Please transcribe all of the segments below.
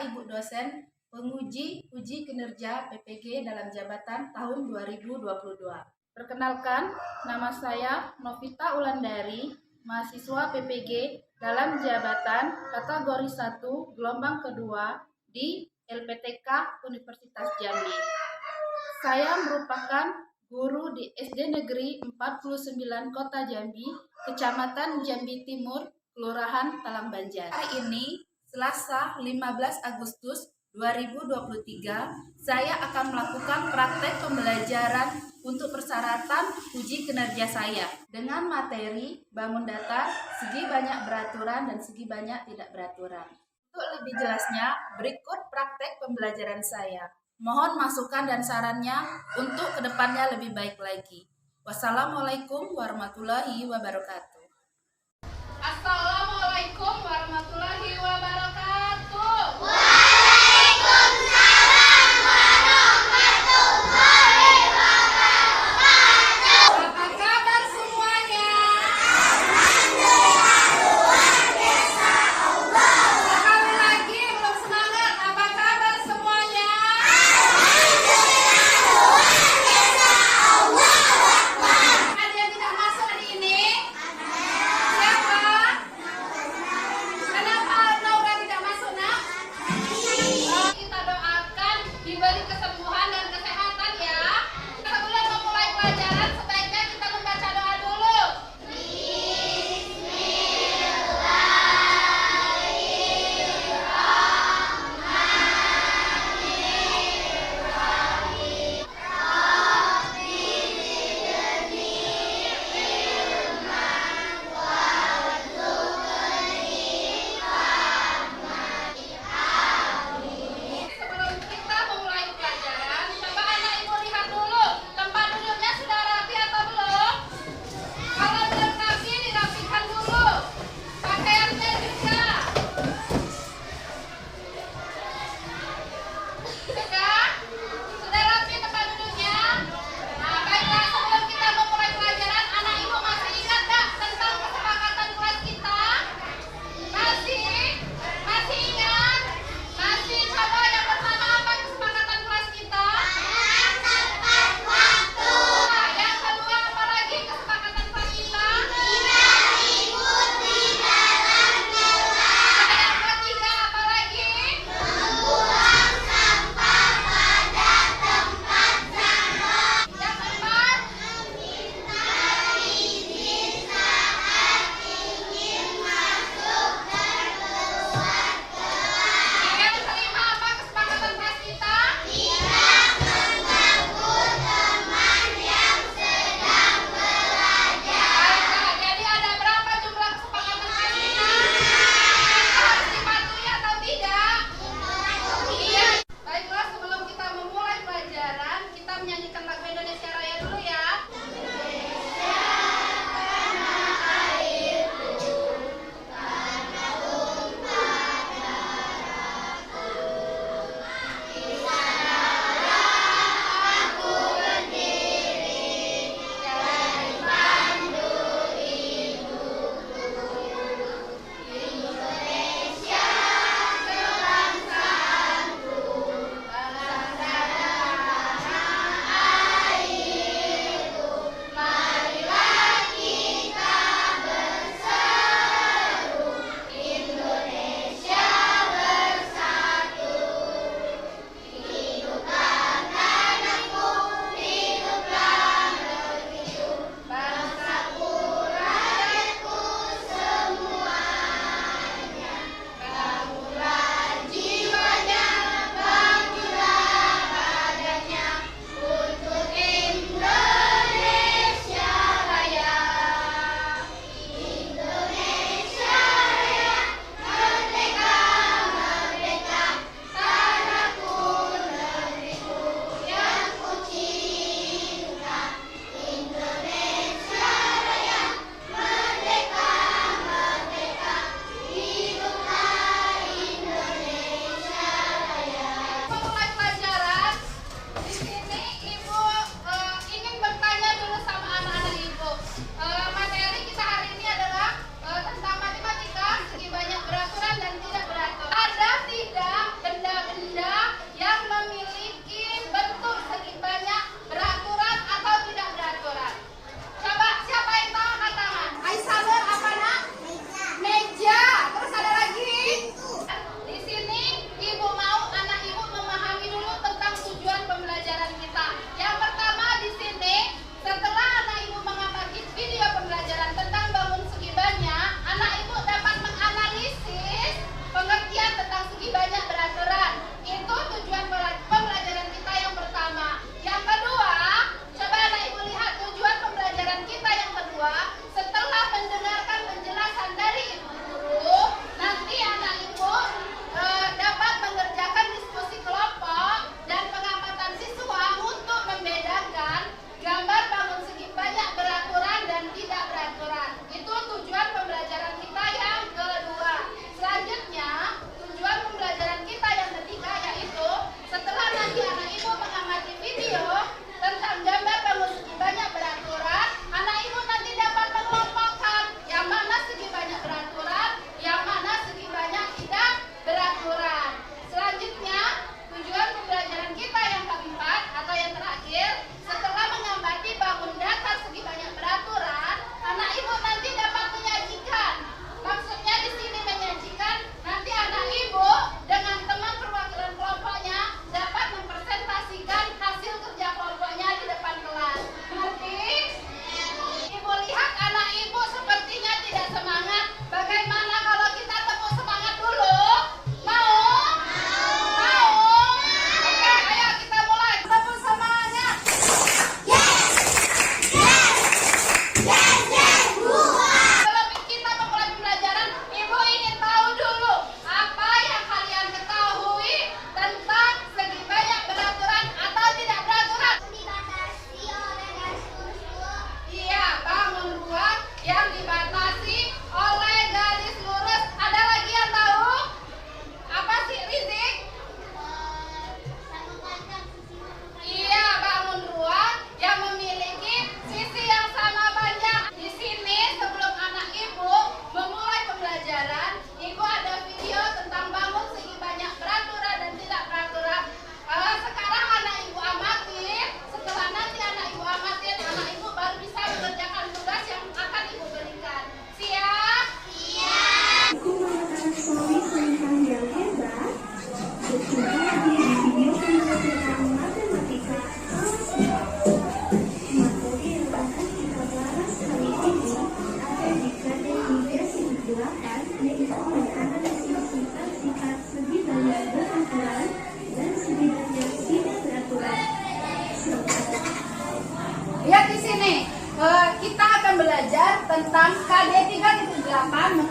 Ibu dosen penguji uji kinerja PPG dalam jabatan tahun 2022. Perkenalkan, nama saya Novita Ulandari, mahasiswa PPG dalam jabatan kategori 1 gelombang kedua di LPTK Universitas Jambi. Saya merupakan guru di SD Negeri 49 Kota Jambi, Kecamatan Jambi Timur, Kelurahan Talang Banjar. Hari ini, Selasa 15 Agustus 2023, saya akan melakukan praktek pembelajaran untuk persyaratan uji kinerja saya dengan materi bangun datar, segi banyak beraturan dan segi banyak tidak beraturan. Untuk lebih jelasnya, berikut praktek pembelajaran saya. Mohon masukan dan sarannya untuk kedepannya lebih baik lagi. Wassalamualaikum warahmatullahi wabarakatuh. Assalamualaikum warahmatullahi wabarakatuh. Apa kabar semuanya? Sekali lagi belum semangat. Apa kabar semuanya? Ada yang tidak masuk hari ini? Siapa? Kenapa Laura tidak masuk, Nak? Oh, kita doakan diberi kesembuhan dan kesehatan ya. Sebelum memulai pelajaran, sebaiknya kita membaca doa dulu. Sebelum kita memulai pelajaran, coba anak ibu lihat dulu tempat duduknya sudah rapi atau belum? Kalau belum rapi, dirapikan dulu. Pakaiannya juga. Sudah? Sudah rapi tempat duduknya? Nah, baiklah, sebelum kita memulai pelajaran, anak ibu masih ingat nggak tentang kesepakatan kelas kita? Masih ingat? Masih coba yang pertama apa kesepakatan kelas kita? Nah, yang kedua apa lagi kesepakatan kelas kita? Yang ketiga apa lagi?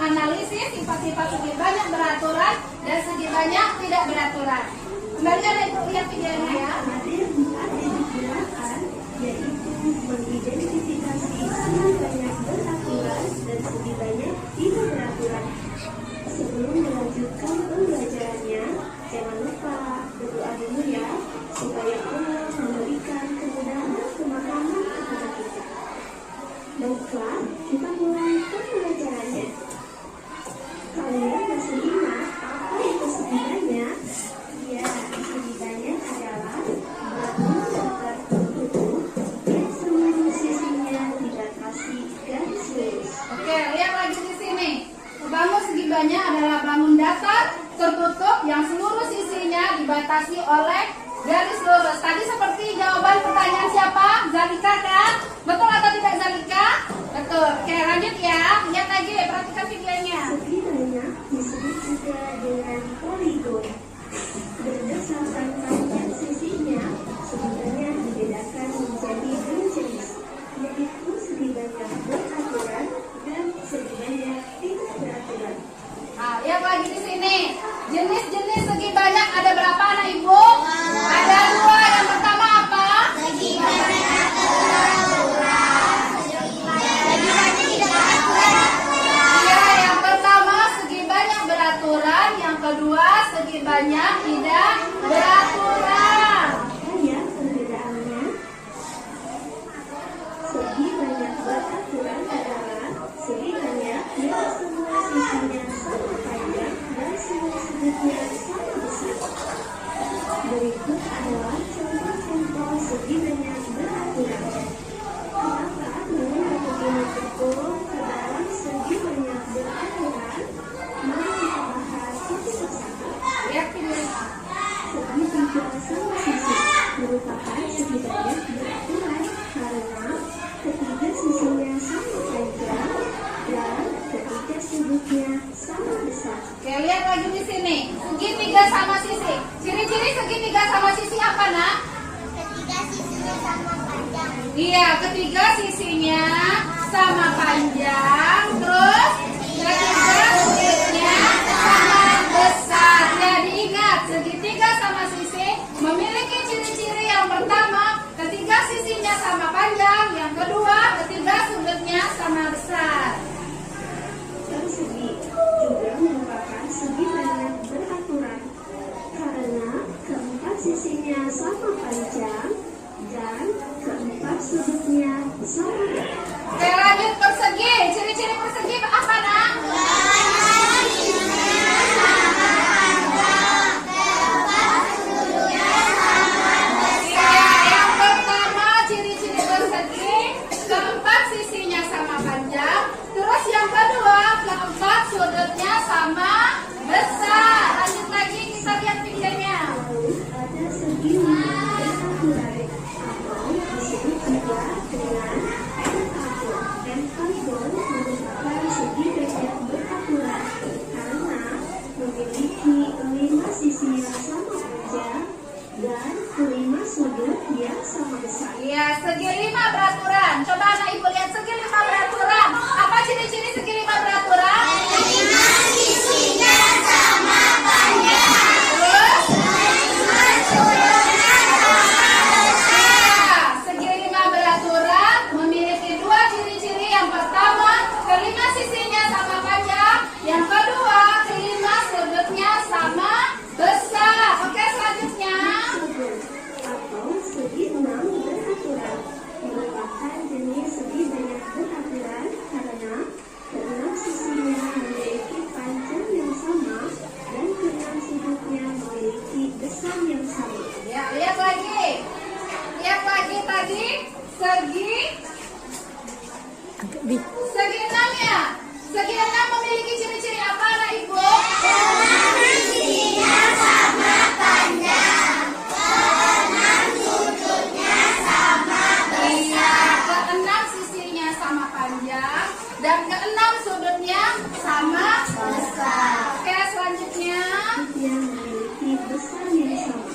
menganalisis sifat-sifat segi banyak beraturan dan segi banyak tidak beraturan. Kembalikan Ibu lihat videonya ya. Yaitu mengidentifikasi segi banyak beraturan dan segi banyak tidak beraturan. Sebelum melanjutkan pembelajarannya, jangan lupa berdoa dulu ya, supaya Allah memberikan kemudahan dan kemahaman kepada kita. Baiklah, kita mulai pembelajarannya. Kalian masih ingat apa itu segi banyak? Ya, segi banyak adalah bangun datar tertutup yang seluruh sisinya dibatasi garis lurus. Oke, lihat lagi di sini. Bangun segi banyak adalah bangun datar tertutup yang seluruh sisinya dibatasi oleh garis lurus. Tadi seperti jawaban pertanyaan siapa? Zalika kan? Betul atau tidak Zalika? Betul. Oke, lanjut ya. Lihat lagi, perhatikan videonya. Segi banyak disebut juga dengan poligon. Berdasarkan panjang sisinya, sebenarnya dibedakan menjadi dua jenis, yaitu segi banyak beraturan dan segi banyak tidak beraturan. Nah, lihat lagi di sini. Jenis-jenis segi banyak ada berapa anak Ibu? Ada dua. Yang pertama apa? Segi banyak beraturan. Segi banyak tidak beraturan. Iya, yang pertama segi banyak beraturan. Yang kedua segi banyak tidak beraturan. Makanya perbedaannya, segi banyak beraturan adalah segi banyak yang semua sisinya sama panjang dan semua sudutnya sama besar. Berikut adalah contoh-contoh segi banyak beraturan. Kenapa mereka begini tergolong ke dalam segi banyak beraturan? Mari kita bahas satu persatu. Lihat videonya. Segi tiga sama sisi merupakan segi banyak beraturan karena ketiga sisinya sama panjang dan ketiga sudutnya sama besar. Oke, lihat lagi di sini. Segitiga sama sisi. Ciri-ciri segitiga sama sisi apa, Nak? Ketiga sisinya sama panjang. Iya, ketiga sisinya sama panjang, terus ketiga sudutnya sama besar. Jadi ingat, segitiga sama sisi memiliki ciri-ciri yang pertama, ketiga sisinya sama panjang, yang kedua, ketiga sudutnya sama besar. Persegi juga merupakan segi banyak beraturan karena keempat sisinya sama panjang dan keempat sudutnya sama besar. Oke, lanjut persegi. Ciri-ciri persegi apa, Nak? Iya, yang pertama ciri-ciri persegi, keempat sisinya sama panjang, terus yang kedua, keempat sudutnya sama besar. Lanjut lagi, kita lihat videonya. Lalu ada segi lima beraturan atau disebut juga dengan pentagon. Pentagon merupakan segi banyak beraturan karena memiliki 5 sisi yang sama panjang dan 5 sudut yang sama besar. Iya, segi lima beraturan. Coba anak Ibu lihat segi lima beraturan. Apa ciri-ciri segi lima beraturan? Lima sisinya sama panjang. Terus? Sudutnya sama besar. Segi lima beraturan memiliki dua ciri-ciri. Yang pertama, kelima sisinya sama panjang. Yang kedua, kelima sudutnya sama besar. Oke, selanjutnya. Atau segi 6 beraturan merupakan jenis segi banyak beraturan karena keenam sisinya memiliki panjang yang sama dan keenam sudutnya memiliki besar yang sama. Ya, lihat lagi. Lihat lagi tadi segi enam ya. Segi enam memiliki ciri-ciri apa, anak Ibu? Sisinya sama panjang. Keenam sudutnya sama Iya, besar. keenam sisinya sama panjang dan keenam sudutnya sama besar. Oke, selanjutnya. Yang memiliki besar yang sama.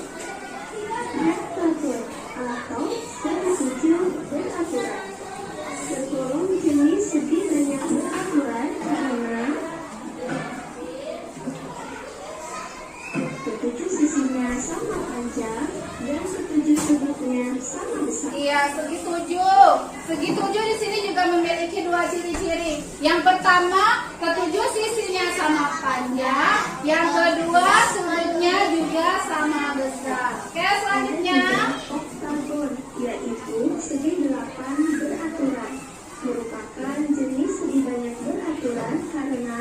Rektangle atau segi 7 beraturan sisinya sama besar. Iya, segi 7. Segi 7 di sini juga memiliki dua ciri-ciri. Yang pertama, ketujuh sisinya sama panjang. Yang kedua, sudutnya juga sama besar. Oke, selanjutnya. Oktagon, yaitu segi 8 beraturan, merupakan jenis segi banyak beraturan karena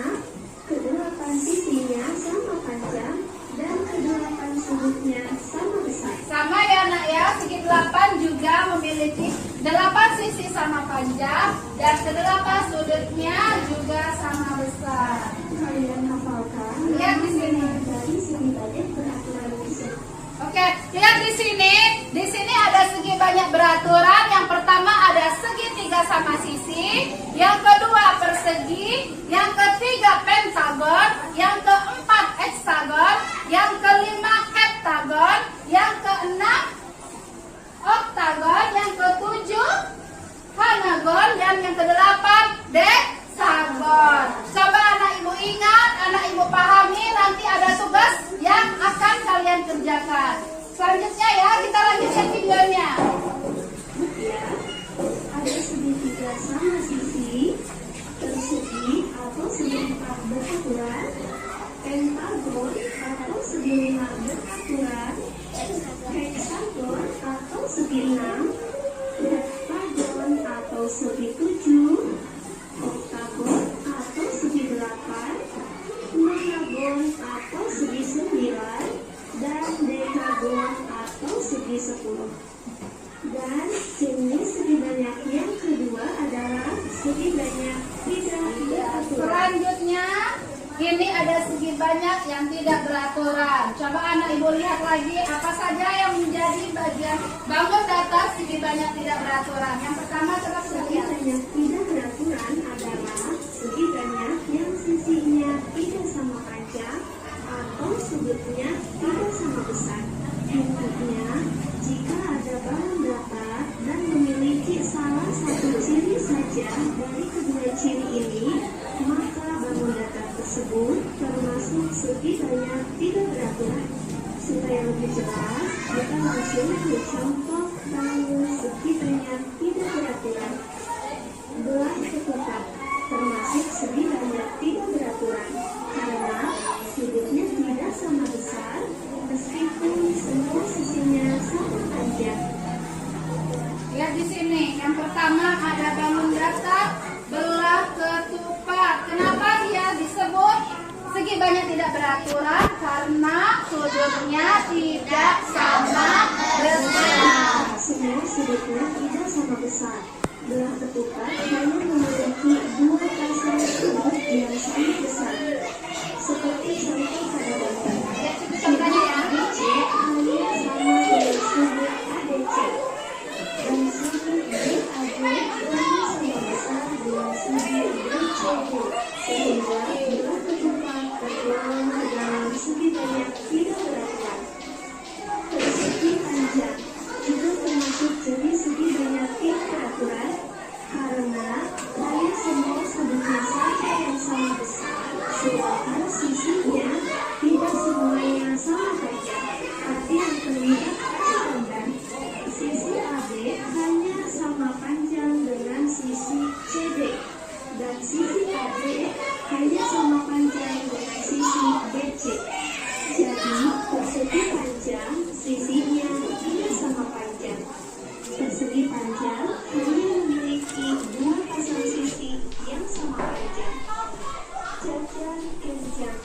kedelapan sisinya sama panjang dan kedelapan sudutnya sama besar. Sama ya nak ya, segi 8 juga memiliki 8 sisi sama panjang dan kedelapan sudutnya juga sama besar. Kalian hafalkan Lihat di sini. dari segi banyak beraturan tersebut. Oke, lihat di sini. Di sini ada segi banyak beraturan. Yang pertama ada segitiga sama sisi, yang kedua persegi, yang ketiga pentagon, yang keempat heksagon, yang kelima heptagon, yang keenam oktagon, yang ketujuh pentagon, dan yang kedelapan deksagon. Coba anak ibu ingat, anak ibu pahami, nanti ada tugas yang akan kalian kerjakan. Selanjutnya ya, kita lanjutkan videonya. Ya, ada segitiga sama sisi, persegi atau segi 4 beraturan, pentagon atau segi 5 beraturan, heksagon atau segi 6, heptagon atau segi 7, oktagon atau segi 8, nonagon atau segi 9, dan dekagon atau segi 10. Dan jenis segi banyak yang kedua adalah segi banyak tidak beraturan. Selanjutnya, ini ada segi banyak yang tidak beraturan. Coba anak ibu lihat lagi apa saja yang menjadi bagian bangun datar segi banyak tidak beraturan. Yang pertama coba kita Segi lihat. banyak tidak beraturan adalah segi banyak yang sisinya tidak sama panjang atau sudutnya tidak sama besar. Intinya, jika ada bangun datar dan memiliki salah satu ciri saja dari kedua ciri ini, maka bangun datar tersebut termasuk segi banyak tidak beraturan. Supaya lebih jelas, kita langsung ke contoh bangun segi banyak tidak beraturan. Belah ketupat termasuk segi banyak tidak beraturan karena sudutnya tidak sama besar meskipun semua sisinya sama panjang. Lihat di sini. Yang pertama ada bangun datar belah ketupat. Kenapa dia disebut segi banyak tidak beraturan? Karena sudutnya tidak sama besar. Semua sudutnya tidak sama besar. Belah ketupat hanya memiliki dua pasang sudut yang sama besar. Seperti contoh pada gambar. Lihat itu contohnya ya. ABC hanya sama dengan sudut ADC. Dan sudut BAD hanya sama besar dengan sudut BCD. Sehingga belah ketupat tergolong ke dalam segi banyak tidak beraturan. Persegi panjang juga termasuk jenis segi banyak tidak beraturan karena hanya semua sudutnya saja yang sama besar, sedangkan sisinya tidak semuanya sama panjang. Arti yang terlihat pada gambar, sisi AB hanya sama panjang dengan sisi CD, dan sisi AB hanya sama panjang dengan sisi BC. Jadi, persegi panjang sisinya tidak sama panjang. Persegi panjang hanya memiliki dua pasang sisi yang sama panjang. Jajar genjang.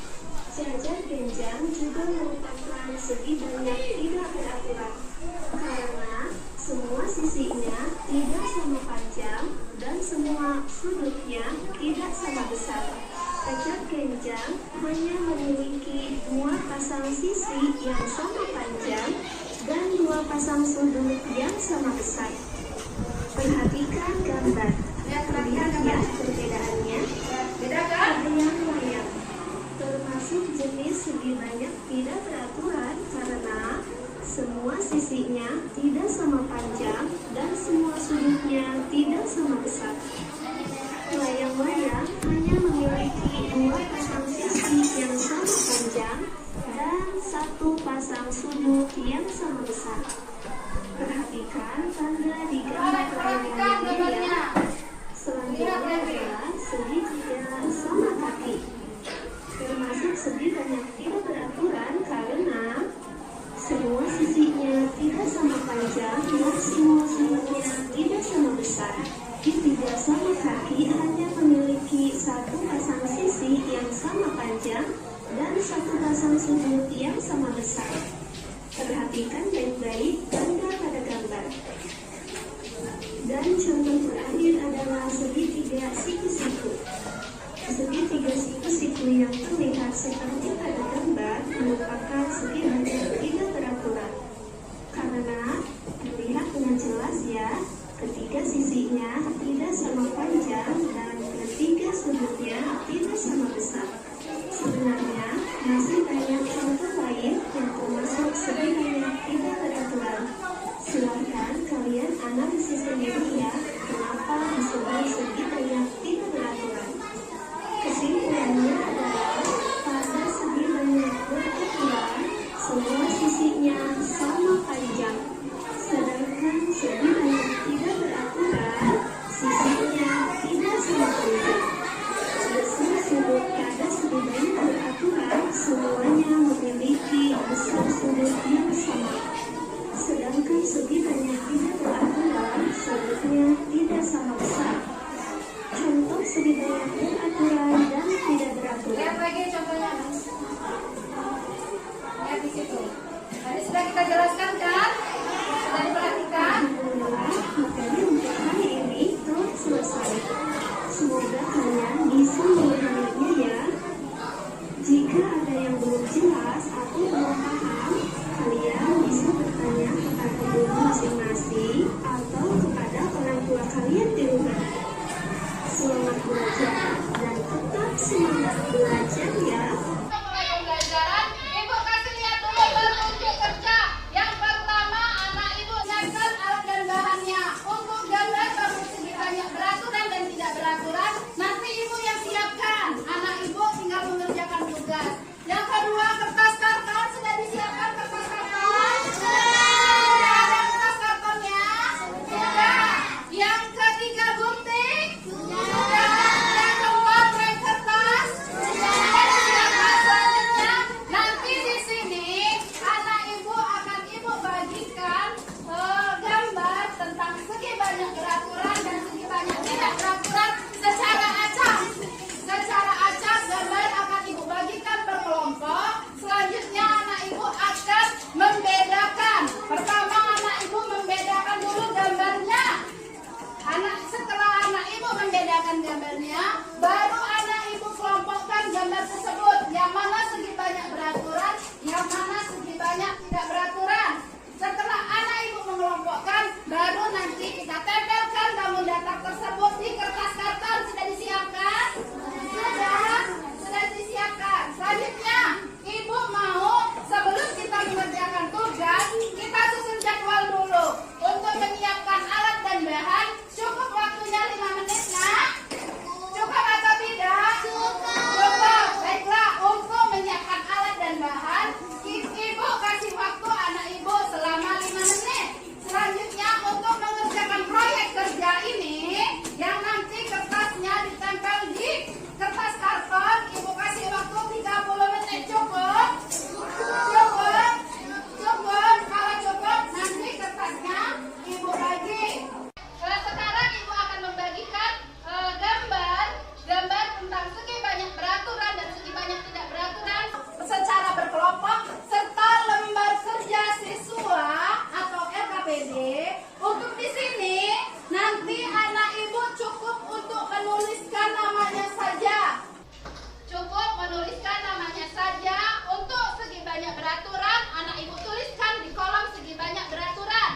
Jajar genjang juga merupakan segi banyak tidak beraturan karena semua sisinya tidak sama panjang dan semua sudutnya tidak sama besar. Jajar genjang hanya memiliki dua pasang sisi yang sama panjang dan dua pasang sudut yang sama besar. Perhatikan gambar. Terlihat ya perbedaannya. Beda kan? Ada yang layang, termasuk jenis segi banyak tidak beraturan karena semua sisinya tidak sama panjang dan semua sudutnya tidak sama besar. Layang-layang hanya memiliki dua pasang sisi yang sama panjang dan satu pasang sudut yang sama besar. Perhatikan. Silahkan tanda di gambar Perhatikan gambarnya. Selanjutnya adalah segitiga sama kaki. Termasuk segitiga yang tidak beraturan karena semua sisinya tidak sama panjang dan semua sudutnya tidak sama besar. Segitiga sama kaki hanya memiliki satu pasang sisi yang sama panjang dan satu pasang sudut yang sama besar. Perhatikan baik-baik tanda pada gambar. Dan contoh terakhir adalah segitiga siku-siku. Segitiga siku-siku yang terlihat seperti pada gambar merupakan segitiga yang tidak beraturan. Karena terlihat dengan jelas ya, ketiga sisinya tidak sama panjang dan ketiga sudutnya tidak sama besar. Sebenarnya masih banyak contoh lain yang termasuk segitiga tidak beraturan. Silahkan kalian analisis sendiri ya, kenapa disebut segitiga tidak beraturan. Kesimpulannya adalah pada segitiga beraturan, semua sisinya sama panjang. Sedangkan segitiga tidak beraturan, sisinya tidak sama panjang. Besar sudut pada segitiga beraturan, semuanya memiliki besar sudut yang sama. Sedangkan segitiga tidak beraturan, sudutnya tidak sama besar. Contoh segitiga beraturan dan tidak beraturan. Lihat lagi contohnya. Lihat di situ. Tadi sudah kita jelaskan kan? Sudah diperhatikan? Alhamdulillah, materi untuk hari ini telah selesai. Semoga kalian bisa memahaminya ya. Jika ada yang belum jelas atau belum paham, kalian bisa bertanya kepada guru masing-masing atau kepada orang tua kalian di rumah. Selamat belajar dan tetap semangat belajar ya. Mulai pembelajaran, Ibu kasih lihat dulu bentuk kerja. Yang pertama, anak Ibu siapkan alat dan bahannya. Untuk gambar kamu segi banyak beraturan dan tidak beraturan, nanti Ibu yang siapkan. Anak Ibu tinggal mengerjakan tugas. Yang kedua, kertas karton sudah disiapkan kertas karton. Sudah ada kertas kartonnya? Sudah. Yang ketiga, gunting. Sudah. Yang keempat, rem kertas. Sudah disiapkan. Selanjutnya, nanti di sini anak Ibu akan Ibu bagikan gambar tentang segi banyak beraturan dan segi banyak tidak beraturan secara acak. Secara acak gambar akan Ibu bagikan per kelompok. Selanjutnya anak Ibu akan membedakan. Pertama anak Ibu membedakan dulu gambarnya. Setelah anak Ibu membedakan gambarnya, baru anak Ibu kelompokkan gambar tersebut. Yang mana segi banyak beraturan, yang mana segi banyak tidak beraturan. Setelah anak Ibu mengelompokkan, baru nanti kita tempelkan namun daftar tersebut di kertas karton. Sudah disiapkan? Sudah disiapkan. Selanjutnya, Ibu mau sebelum kita mengerjakan tugas, kita susun jadwal dulu untuk menyiapkan alat dan bahan. Cukup waktunya 5 menit, nak? Cukup atau tidak? Cukup. Baiklah, untuk menyiapkan alat dan bahan, Ibu kasih waktu anak Ibu selama 5 menit. Selanjutnya, untuk mengerjakan proyek kerja ini, yang nanti kertasnya ditempel di kertas karton, Ibu kasih waktu 30 menit. Cukup? Cukup? Cukup. Kalau cukup, nanti kertasnya Ibu bagi. Sekarang Ibu akan membagikan gambar tentang segi banyak beraturan dan segi banyak tidak beraturan secara berkelompok serta lembar kerja siswa atau LKPD. Untuk di sini nanti anak Ibu cukup untuk menuliskan namanya saja. Cukup menuliskan namanya saja. Untuk segi banyak beraturan, anak Ibu tuliskan di kolom segi banyak beraturan.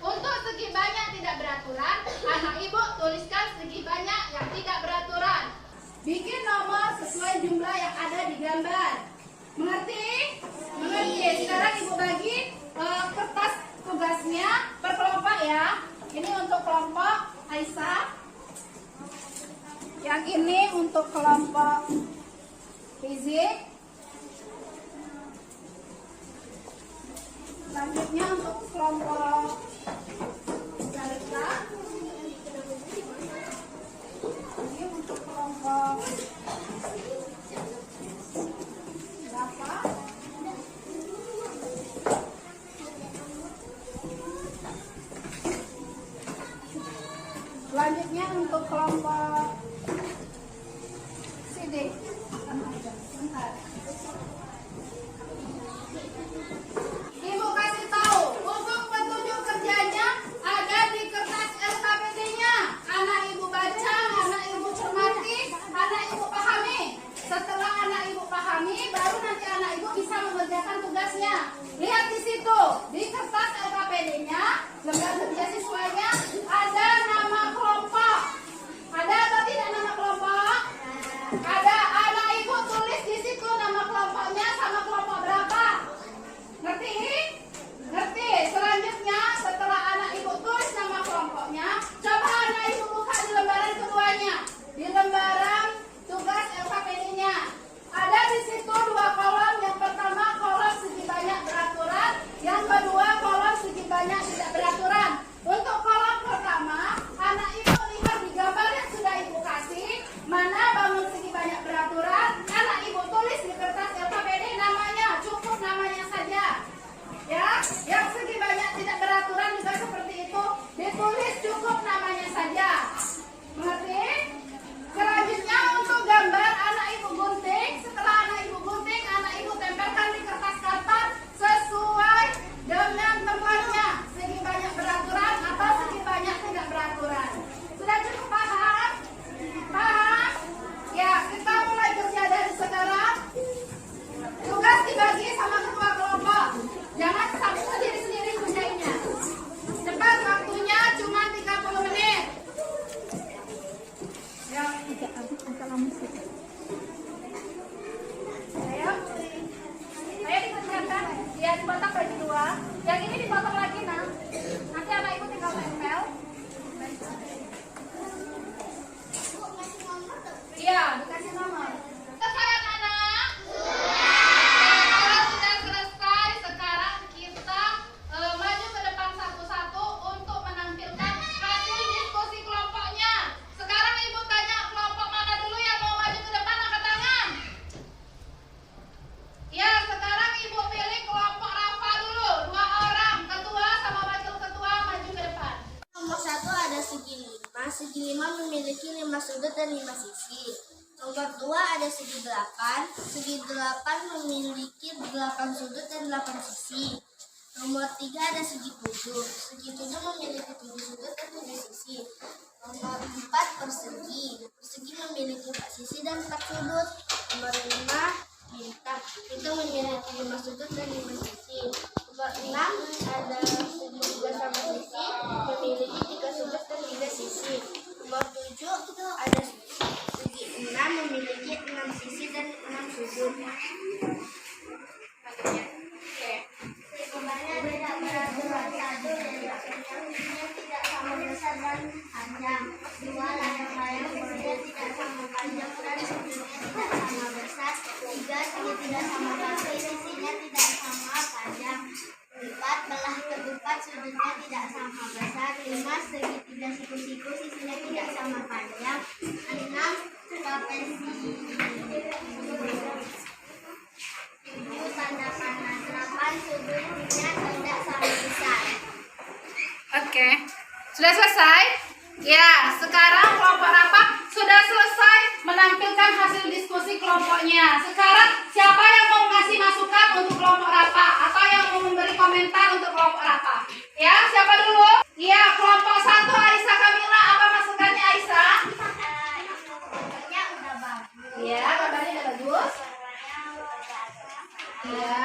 Untuk segi banyak tidak beraturan, anak Ibu tuliskan segi banyak yang tidak beraturan. Bikin nomor sesuai jumlah yang ada di gambar. Mengerti? Mengerti. Sekarang Ibu bagi kertas tugasnya per kelompok ya. Ini untuk kelompok Aisyah. Yang ini untuk kelompok Fizik. Selanjutnya untuk kelompok Selanjutnya untuk kelompok CD. Ibu kasih tahu untuk petunjuk kerjanya ada di kertas LKPD-nya. Anak ibu baca, anak ibu cermati, anak ibu pahami. Setelah anak ibu pahami, baru nanti anak ibu bisa mengerjakan tugasnya. Lihat di situ, di kertas LKPD-nya, lembar kerja siswanya ada nama kelompok. Ada atau tidak nama kelompok? Ada. Anak ibu tulis di situ nama kelompoknya sama kelompok berapa. Ngerti? Ngerti. Selanjutnya setelah anak ibu tulis nama kelompoknya, coba anak ibu buka di lembaran keduanya. Di lembaran tugas LKPD-nya. Ada di situ dua kolom. Yang pertama kolom segi banyak beraturan, yang kedua kolom segi banyak tidak beraturan. Untuk kolom pertama, anak ibu lihat di gambar yang sudah ibu kasih, mana bangun segi banyak beraturan, anak ibu tulis di kertas LKPD namanya, cukup namanya saja. Ya, yang segi banyak tidak beraturan juga seperti itu, ditulis cukup namanya saja. Mengerti? Selanjutnya untuk gambar anak ibu gunting, setelah anak ibu gunting, anak ibu tempelkan di kertas karton sesuai dengan tempatnya, segi banyak beraturan atau segi banyak tidak beraturan. Sudah cukup paham? Paham? Ya, kita mulai kerja dari sekarang. Tugas dibagi sama ketua kelompok. Jangan sampai sendiri-sendiri kerjainnya. Cepat, waktunya cuma 30 menit. Ya. Ayo dikerjakan. Ya, dipotong bagi dua. Yang ini dipotong lagi, nah. Nanti anak ibu tinggal tempel. Iya, dikasih nomor. Selesai anak-anak? Kalau sudah selesai, sekarang kita maju ke depan satu-satu untuk menampilkan hasil diskusi kelompoknya. Sekarang ibu tanya kelompok mana dulu yang mau maju ke depan, angkat tangan. Ya, sekarang ibu pilih kelompok Rafa dulu, 2 orang, ketua sama wakil ketua maju ke depan. Nomor 1 ada segi 5. Segi 5 memiliki 5 sudut dan 5 sisi. Nomor 2 ada segi 8. Segi 8 memiliki 8 sudut dan 8 sisi. Nomor 3 ada segi 7. Segi 7 memiliki 7 sudut dan 7 sisi. Nomor 4 persegi. Persegi memiliki 4 sisi dan 4 sudut. Nomor 5 bintang. Bintang memiliki 5 sudut dan 5 sisi. Nomor 6 ada segi 3 sama sisi, memiliki 3 sudut dan 3 sisi. Nomor 7 ada segi 6, memiliki 6 sisi dan 6 sudut. Gambarnya beda beraturan. 1 layang tidak sama besar dan panjang. 2 layang-layang border tidak sama panjang dan sudutnya tidak sama besar. 3 segi tidak sama batu, sisinya tidak sama panjang. 4 belah ketupat, sudutnya tidak sama besar. 5 segi tidak siku-siku, sisinya tidak sama panjang. 6 trapesi. 7 tanda panah. 8 sudutnya tidak sama besar. Oke, sudah selesai? Ya, sekarang kelompok Rafa sudah selesai menampilkan hasil diskusi kelompoknya. Sekarang siapa yang mau ngasih masukan untuk kelompok Rafa atau yang mau memberi komentar untuk kelompok Rafa? Ya, siapa dulu? Iya, kelompok 1 Aisyah Kamila, apa masukannya Aisyah? Gambarnya udah bagus. Iya, gambarnya udah bagus. Iya.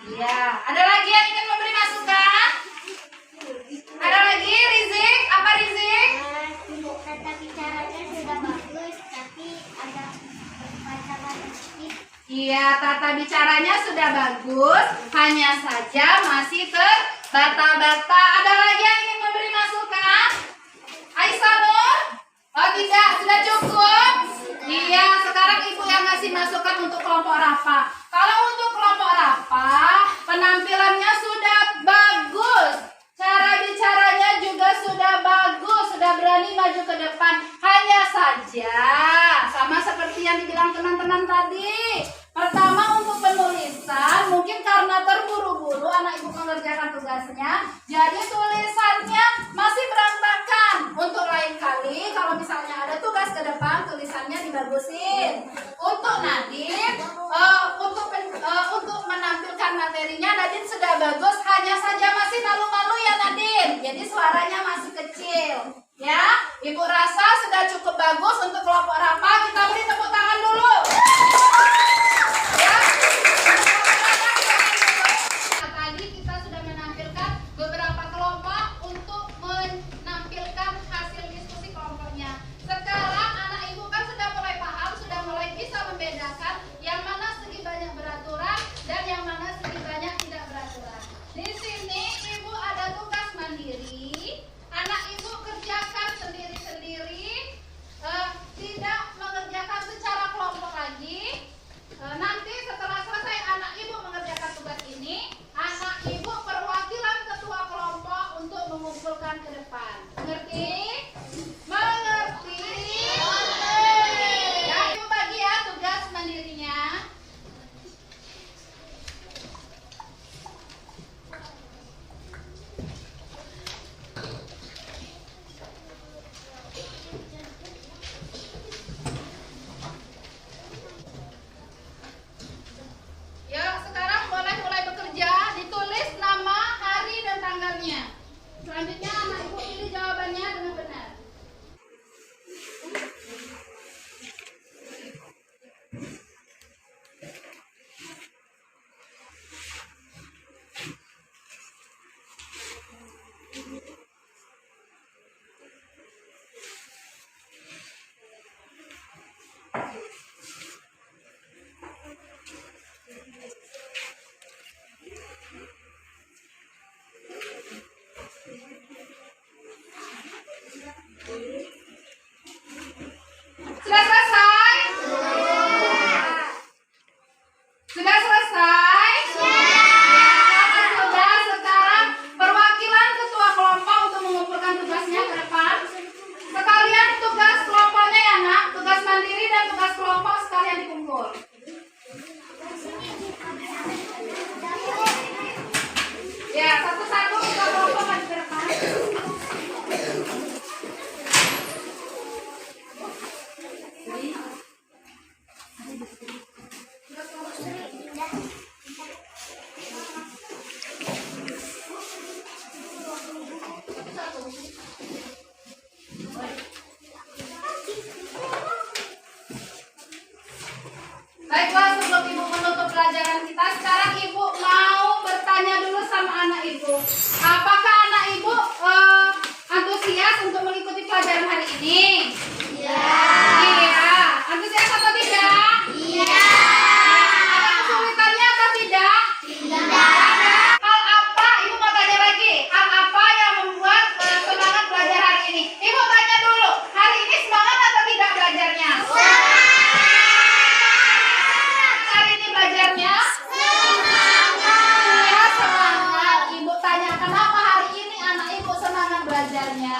Iya, ada lagi yang ingin memberi masukan? Ada lagi, Rizik? Apa Rizik? Tata bicaranya sudah bagus, tapi ada baca-baca sedikit. Iya, tata bicaranya sudah bagus, hanya saja masih terbata-bata. Ada lagi yang ingin memberi masukan? Aisyah Nur? Oh tidak, sudah cukup? Iya, sekarang ibu yang ngasih masukan untuk kelompok Rafa. Kalau untuk kelompok Rafa, penampilannya sudah bagus. Cara bicaranya juga sudah bagus, sudah berani maju ke depan. Hanya saja, sama seperti yang dibilang teman-teman tadi. Pertama untuk penulisan, mungkin karena terburu-buru anak ibu mengerjakan tugasnya, Nadine sudah bagus, hanya saja masih malu-malu ya Nadine. Jadi suaranya masih kecil. Ya, Ibu rasa sudah cukup bagus untuk kelompok Rafa. Kita beri tepuk tangan dulu. Ya. Tadi kita sudah menampilkan beberapa kelompok untuk menampilkan hasil diskusi kelompoknya. Sekarang anak ibu kan sudah mulai paham, sudah mulai bisa membedakan yang mana segi banyak beraturan dan yang mana segi banyak tidak beraturan. Di sini ibu ada tugas mandiri, anak ibu kerjakan sendiri-sendiri, tidak mengerjakan secara kelompok lagi. Nanti setelah selesai anak ibu mengerjakan tugas ini, anak ibu perwakilan ketua kelompok untuk mengumpulkan ke depan. Mengerti? Mengerti? Ya, ibu bagi ya tugas mandirinya. Ya, sekarang boleh mulai bekerja. Ditulis nama, hari, dan tanggalnya. Selanjutnya anak ibu pilih jawabannya dengan benar. Sudah selesai? Sudah selesai? Sudah, sekarang perwakilan ketua kelompok untuk mengumpulkan tugasnya ke depan. Sekalian tugas kelompoknya ya nak, tugas mandiri dan tugas kelompok sekalian dikumpul. Ya, satu-satu ketua kelompok maju ke depan. Baiklah, sebelum ibu menutup pelajaran kita, sekarang ibu mau bertanya dulu sama anak ibu. Apakah anak ibu antusias untuk mengikuti pelajaran hari ini? Iya. Iya. Antusias atau tidak? Iya. Ada kesulitannya atau tidak? Tidak. Hal apa? Ibu mau tanya lagi. Hal apa yang membuat semangat belajar hari ini? Ibu tanya dulu. Hari ini semangat atau tidak belajarnya? Hari ini belajarnya? Iya, semangat. Ibu tanya kenapa hari ini anak ibu semangat belajarnya?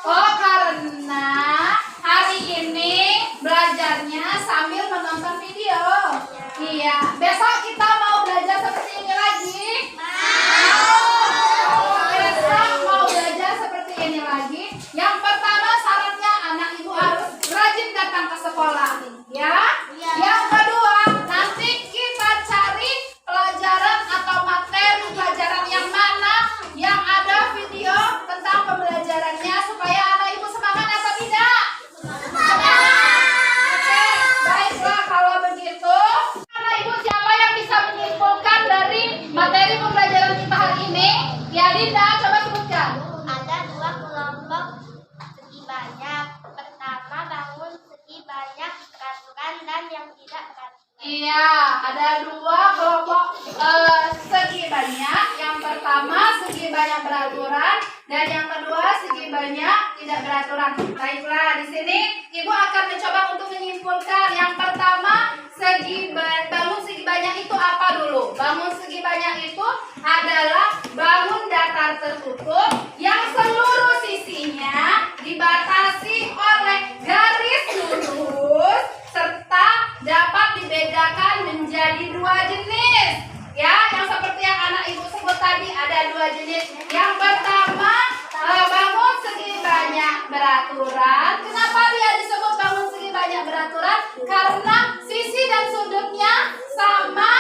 Oh, karena hari ini belajarnya sambil menonton video. Iya. Besok kita mau belajar seperti ini lagi? Besok mau belajar seperti ini lagi. Yang pertama syaratnya anak ibu harus rajin datang ke sekolah. Ya. Yang kedua, nanti kita cari pelajaran atau materi pelajaran yang mana yang ada video tentang pembelajarannya supaya anak ibu semangat atau tidak? Oke, baiklah kalau begitu. Anak ibu siapa yang bisa menyimpulkan dari materi pembelajaran kita hari ini? Ya Dinda, coba sebutkan. Ada dua kelompok segi banyak. Pertama bangun segi banyak peraturan dan yang tidak peraturan. Iya, ada dua kelompok segi banyak. Yang pertama segi banyak beraturan dan yang kedua segi banyak tidak beraturan. Baiklah, di sini ibu akan mencoba untuk menyimpulkan. Yang pertama bangun segi banyak itu apa dulu? Bangun segi banyak itu adalah bangun datar tertutup yang seluruh sisinya dibatasi oleh garis lurus serta dapat dibedakan menjadi dua jenis. Ya, yang seperti yang anak ibu sebut tadi ada dua jenis. Yang pertama bangun segi banyak beraturan. Kenapa dia disebut bangun segi banyak beraturan? Karena sisi dan sudutnya sama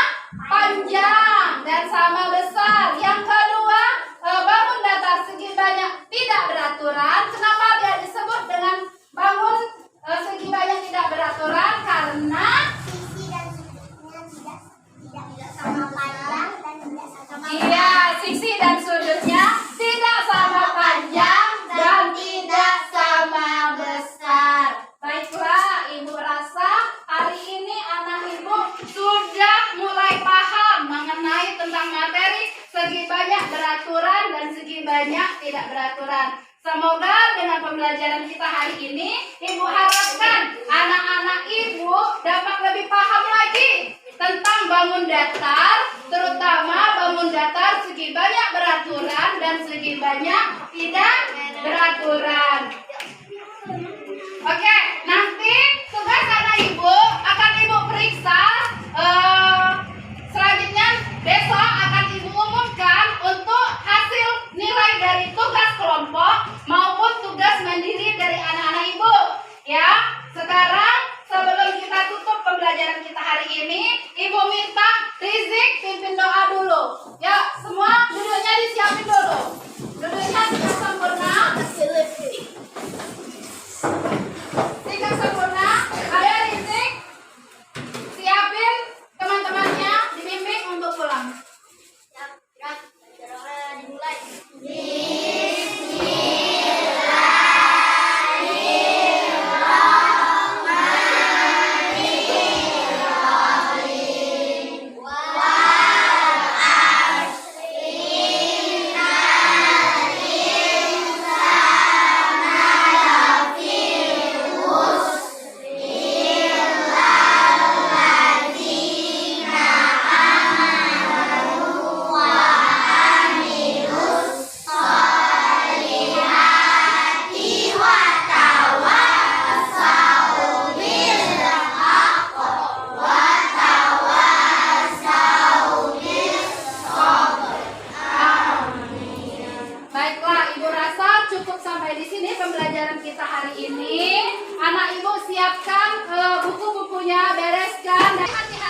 sama besar. Yang kedua, bangun datar segi banyak tidak beraturan. Kenapa dia disebut dengan bangun segi banyak tidak beraturan? Karena Sisi dan sudutnya tidak sama panjang dan tidak sama iya, sisi dan sudutnya tidak sama panjang dan tidak sama besar. Baiklah, Ibu rasa hari ini anak Ibu sudah mulai paham mengenai tentang materi segi banyak beraturan dan segi banyak tidak beraturan. Semoga dengan pembelajaran kita hari ini, Ibu harapkan anak-anak Ibu dapat lebih paham lagi tentang bangun datar, terutama bangun datar segi banyak beraturan dan segi banyak tidak beraturan. Oke, nanti tugas anak Ibu akan Ibu periksa. Selanjutnya besok akan Ibu umumkan untuk hasil nilai dari tugas kelompok maupun tugas mandiri dari anak-anak Ibu. Ya, sekarang sebelum kita tutup pembelajaran kita hari ini, Ibu minta Rizik pimpin doa dulu. Ya, semua duduknya disiapin dulu. Duduknya tidak sempurna. Tidak sempurna. Ayo Rizik, siapin teman-temannya, dibimbing untuk pulang. dimulai. Baiklah, Ibu rasa cukup sampai di sini pembelajaran kita hari ini. Anak Ibu siapkan buku-bukunya, bereskan dan hati-hati.